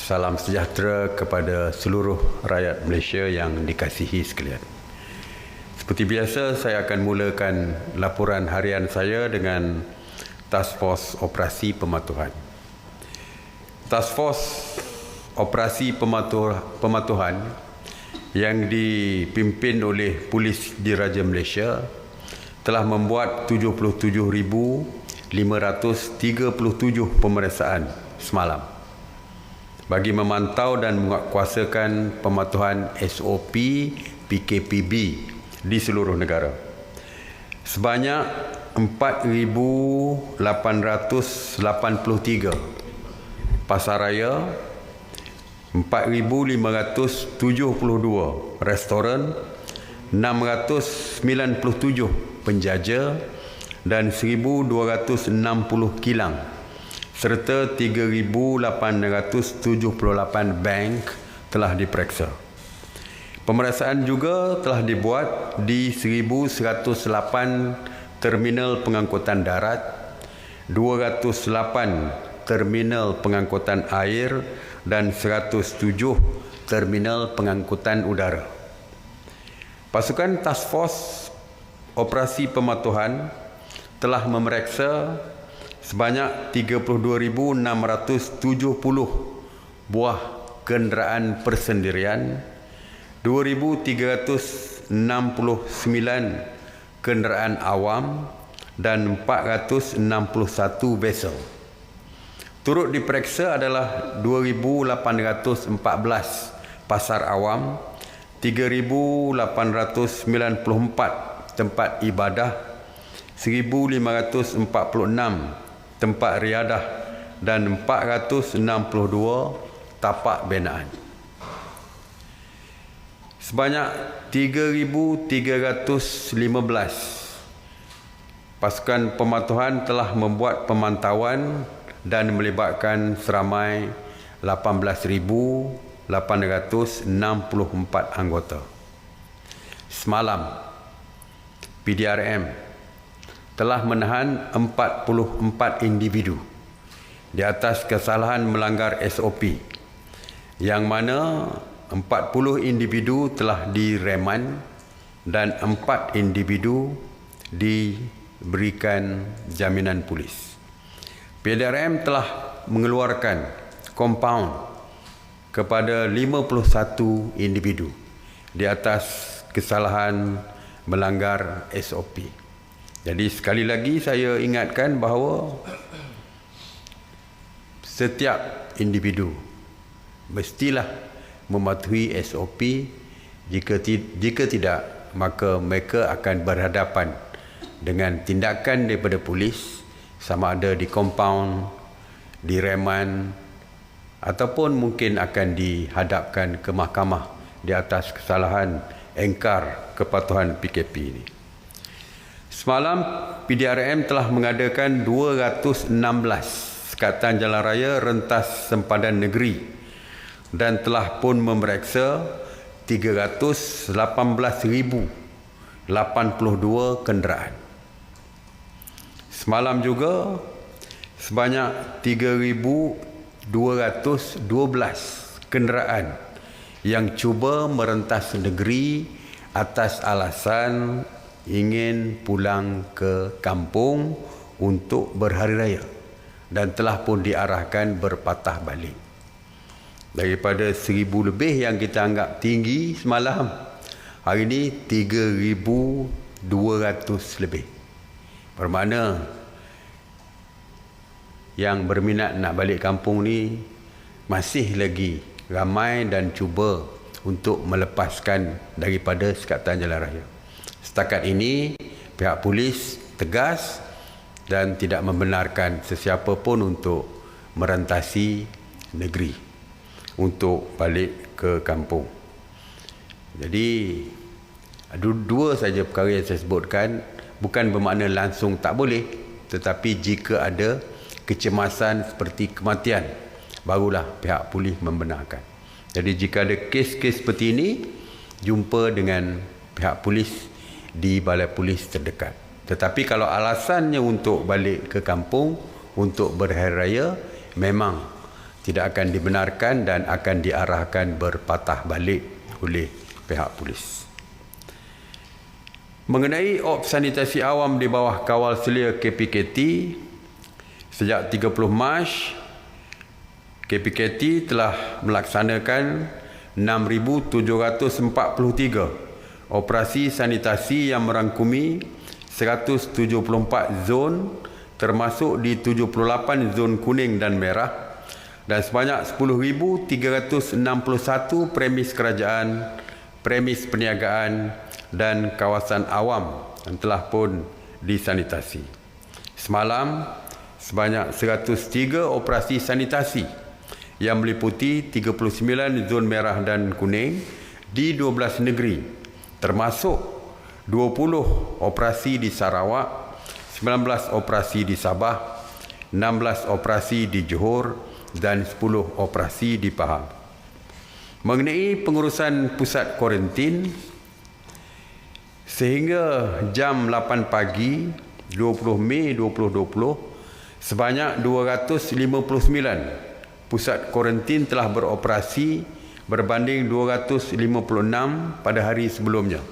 Salam sejahtera kepada seluruh rakyat Malaysia yang dikasihi sekalian. Seperti biasa, saya akan mulakan laporan harian saya dengan Task Force Operasi Pematuhan. Task Force Operasi Pematuhan yang dipimpin oleh Polis Diraja Malaysia telah membuat 77,537 pemeriksaan semalam bagi memantau dan menguatkuasakan pematuhan SOP PKPB di seluruh negara. Sebanyak 4,883 pasaraya, 4,572 restoran, 697 penjaja dan 1,260 kilang serta 3,878 bank telah diperiksa. Pemeriksaan juga telah dibuat di 1,108 terminal pengangkutan darat, 208 terminal pengangkutan air dan 107 terminal pengangkutan udara. Pasukan Task Force Operasi Pematuhan telah memeriksa sebanyak 32,670 buah kenderaan persendirian, 2,369 kenderaan awam dan 461 vesel. Turut diperiksa adalah 2,814 pasar awam, 3,894 tempat ibadah, 1,546 tempat riadah dan 462 tapak binaan. Sebanyak 3,315 pasukan pematuhan telah membuat pemantauan dan melibatkan seramai 18,864 anggota. Semalam, PDRM telah menahan 44 individu di atas kesalahan melanggar SOP, yang mana 40 individu telah direman dan 4 individu diberikan jaminan polis. PDRM telah mengeluarkan kompaun kepada 51 individu di atas kesalahan melanggar SOP. Jadi sekali lagi saya ingatkan bahawa setiap individu mestilah mematuhi SOP. Jika tidak, maka mereka akan berhadapan dengan tindakan daripada polis, sama ada di kompaun, direman, ataupun mungkin akan dihadapkan ke mahkamah di atas kesalahan engkar kepatuhan PKP ini. Semalam, PDRM telah mengadakan 216 sekatan jalan raya rentas sempadan negeri dan telah pun memeriksa 318,082 kenderaan. Semalam juga sebanyak 3,212 kenderaan yang cuba merentas negeri atas alasan ingin pulang ke kampung untuk berhari raya dan telah pun diarahkan berpatah balik. Daripada 1,000 lebih yang kita anggap tinggi semalam, hari ini 3,200 lebih. Bermakna yang berminat nak balik kampung ni masih lagi ramai dan cuba untuk melepaskan daripada sekatan jalan raya. Setakat ini, pihak polis tegas dan tidak membenarkan sesiapa pun untuk merentasi negeri untuk balik ke kampung. Jadi, dua saja perkara yang saya sebutkan, bukan bermakna langsung tak boleh, tetapi jika ada kecemasan seperti kematian, barulah pihak polis membenarkan. Jadi jika ada kes-kes seperti ini, jumpa dengan pihak polis di balai polis terdekat. Tetapi kalau alasannya untuk balik ke kampung, untuk berhari raya, memang tidak akan dibenarkan dan akan diarahkan berpatah balik oleh pihak polis. Mengenai op sanitasi awam di bawah kawal selia KPKT, sejak 30 Mac, KPKT telah melaksanakan 6,743 operasi sanitasi yang merangkumi 174 zon, termasuk di 78 zon kuning dan merah, dan sebanyak 10,361 premis kerajaan, premis perniagaan dan kawasan awam yang telah pun disanitasi. Semalam, sebanyak 103 operasi sanitasi yang meliputi 39 zon merah dan kuning di 12 negeri, termasuk 20 operasi di Sarawak, 19 operasi di Sabah, 16 operasi di Johor dan 10 operasi di Pahang. Mengenai pengurusan pusat kuarantin, sehingga jam 8 pagi 20 Mei 2020, sebanyak 259 pusat kuarantin telah beroperasi berbanding 256 pada hari sebelumnya,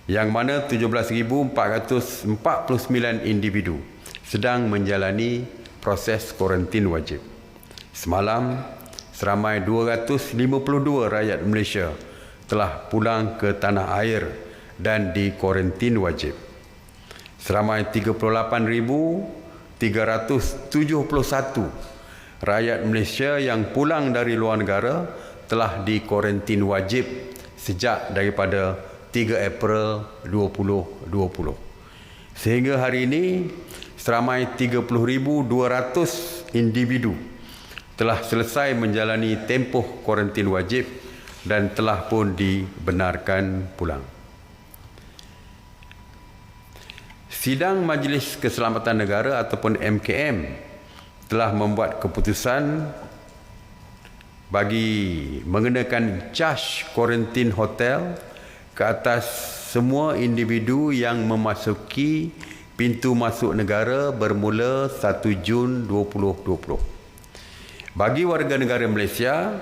yang mana 17,449 individu sedang menjalani proses kuarantin wajib. Semalam, seramai 252 rakyat Malaysia telah pulang ke tanah air dan dikuarantin wajib. Seramai 38,371 rakyat Malaysia yang pulang dari luar negara telah dikuarantin wajib sejak daripada 3 April 2020. Sehingga hari ini, seramai 30,200 individu telah selesai menjalani tempoh kuarantin wajib dan telah pun dibenarkan pulang. Sidang Majlis Keselamatan Negara ataupun MKM telah membuat keputusan bagi mengenakan caj kuarantin hotel ke atas semua individu yang memasuki pintu masuk negara bermula 1 Jun 2020. Bagi warga negara Malaysia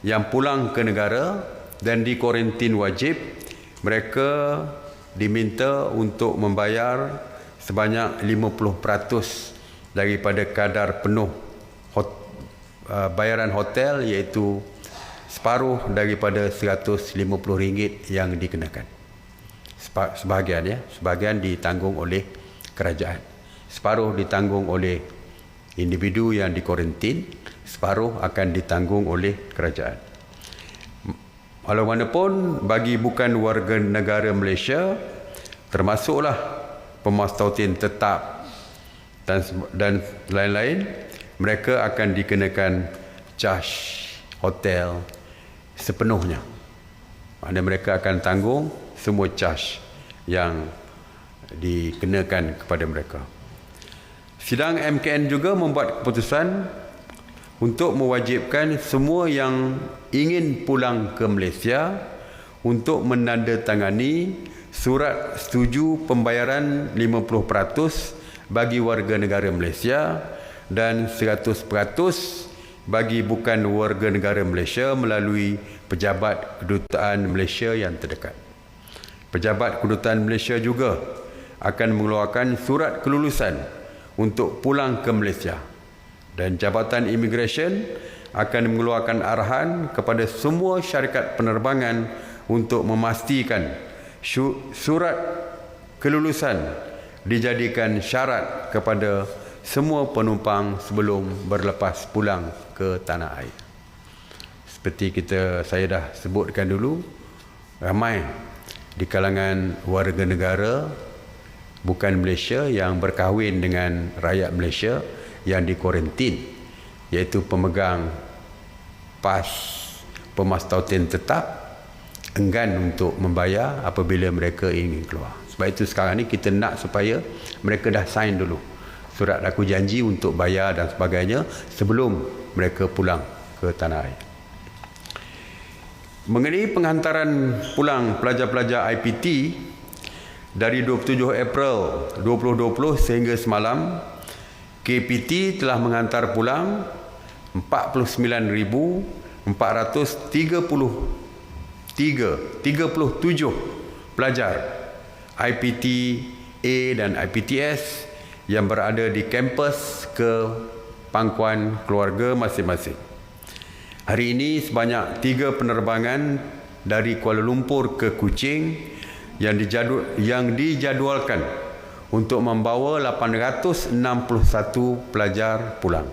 yang pulang ke negara dan dikuarantin wajib, mereka diminta untuk membayar sebanyak 50% daripada kadar penuh bayaran hotel, iaitu separuh daripada RM150 yang dikenakan. Sebahagian ditanggung oleh kerajaan, separuh ditanggung oleh individu yang dikuarantin, separuh akan ditanggung oleh kerajaan. Walaupun bagi bukan warga negara Malaysia, termasuklah pemastautin tetap dan lain-lain, mereka akan dikenakan caj hotel sepenuhnya. Maksudnya mereka akan tanggung semua caj yang dikenakan kepada mereka. Sidang MKN juga membuat keputusan untuk mewajibkan semua yang ingin pulang ke Malaysia untuk menandatangani surat setuju pembayaran 50% bagi warga negara Malaysia dan 100% bagi bukan warga negara Malaysia melalui pejabat kedutaan Malaysia yang terdekat. Pejabat kedutaan Malaysia juga akan mengeluarkan surat kelulusan untuk pulang ke Malaysia, dan Jabatan Imigresen akan mengeluarkan arahan kepada semua syarikat penerbangan untuk memastikan surat kelulusan dijadikan syarat kepada semua penumpang sebelum berlepas pulang ke tanah air. Seperti saya dah sebutkan dulu, ramai di kalangan warga negara bukan Malaysia yang berkahwin dengan rakyat Malaysia yang dikuarantin, iaitu pemegang pas pemastautin tetap, enggan untuk membayar apabila mereka ingin keluar. Sebab itu sekarang ni kita nak supaya mereka dah sign dulu surat laku janji untuk bayar dan sebagainya sebelum mereka pulang ke tanah air. Mengenai penghantaran pulang pelajar-pelajar IPT dari 27 April 2020 sehingga semalam, KPT telah menghantar pulang 49,437 pelajar IPT A dan IPTS yang berada di kampus ke pangkuan keluarga masing-masing. Hari ini sebanyak 3 penerbangan dari Kuala Lumpur ke Kuching yang dijadualkan untuk membawa 861 pelajar pulang.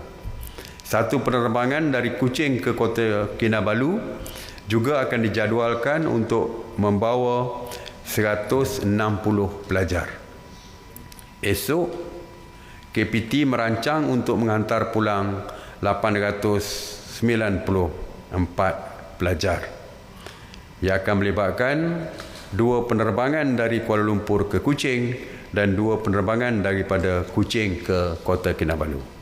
1 penerbangan dari Kuching ke Kota Kinabalu juga akan dijadualkan untuk membawa 160 pelajar. Esok, KPT merancang untuk menghantar pulang 894 pelajar. Ia akan melibatkan 2 penerbangan dari Kuala Lumpur ke Kuching dan 2 penerbangan daripada Kuching ke Kota Kinabalu.